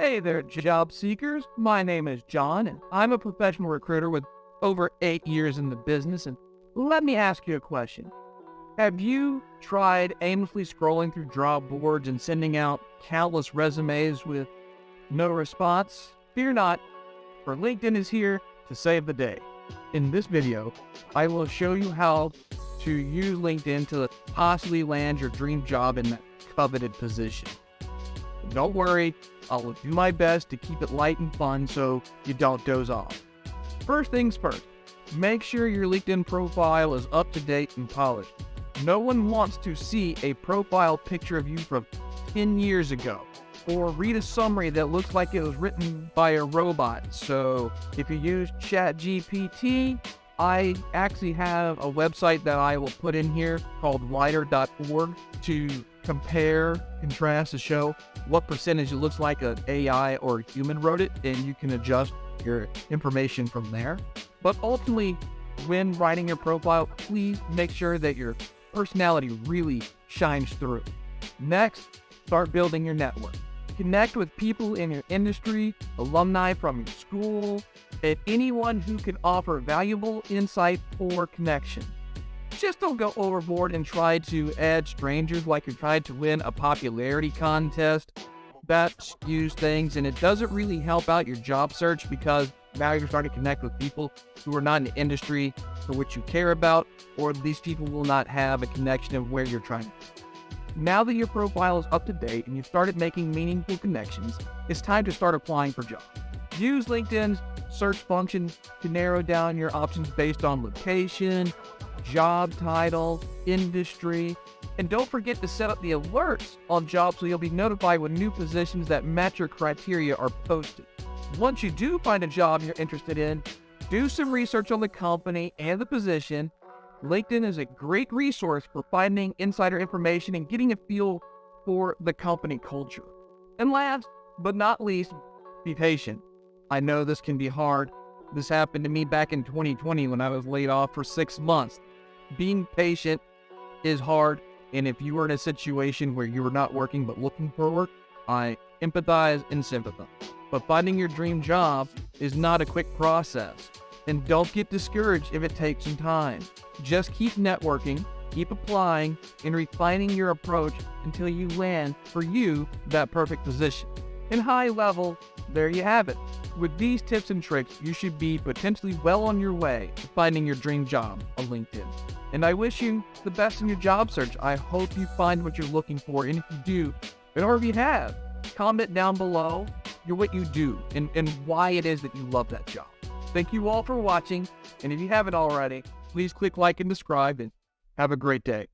Hey there, job seekers. My name is John, and I'm a professional recruiter with over 8 years in the business. And let me ask you a question. Have you tried aimlessly scrolling through job boards and sending out countless resumes with no response? Fear not, for LinkedIn is here to save the day. In this video, I will show you how to use LinkedIn to possibly land your dream job in that coveted position. Don't worry, I'll do my best to keep it light and fun so you don't doze off. First things first, make sure your LinkedIn profile is up to date and polished. No one wants to see a profile picture of you from 10 years ago or read a summary that looks like it was written by a robot. So if you use ChatGPT, I actually have a website that I will put in here called writer.org to compare, contrast, to show what percentage it looks like an AI or a human wrote it, and you can adjust your information from there. But ultimately, when writing your profile, please make sure that your personality really shines through. Next, start building your network. Connect with people in your industry, alumni from your school, and anyone who can offer valuable insight or connection. Just don't go overboard and try to add strangers like you're trying to win a popularity contest. That skews things, and it doesn't really help out your job search because now you're starting to connect with people who are not in the industry for which you care about, or these people will not have a connection of where you're trying to. Now that your profile is up to date and you've started making meaningful connections, it's time to start applying for jobs. Use LinkedIn's search function to narrow down your options based on location, job title, industry, and don't forget to set up the alerts on jobs so you'll be notified when new positions that match your criteria are posted. Once you do find a job you're interested in, do some research on the company and the position. LinkedIn is a great resource for finding insider information and getting a feel for the company culture. And last but not least, be patient. I know this can be hard. This happened to me back in 2020 when I was laid off for 6 months. Being patient is hard, and if you are in a situation where you are not working but looking for work, I empathize and sympathize. But finding your dream job is not a quick process, and don't get discouraged if it takes some time. Just keep networking, keep applying, and refining your approach until you land, for you, that perfect position. In high level, there you have it. With these tips and tricks, you should be potentially well on your way to finding your dream job on LinkedIn. And I wish you the best in your job search. I hope you find what you're looking for, and if you do, or if you have, comment down below what you do and why it is that you love that job. Thank you all for watching, and if you haven't already, please click like and subscribe, and have a great day.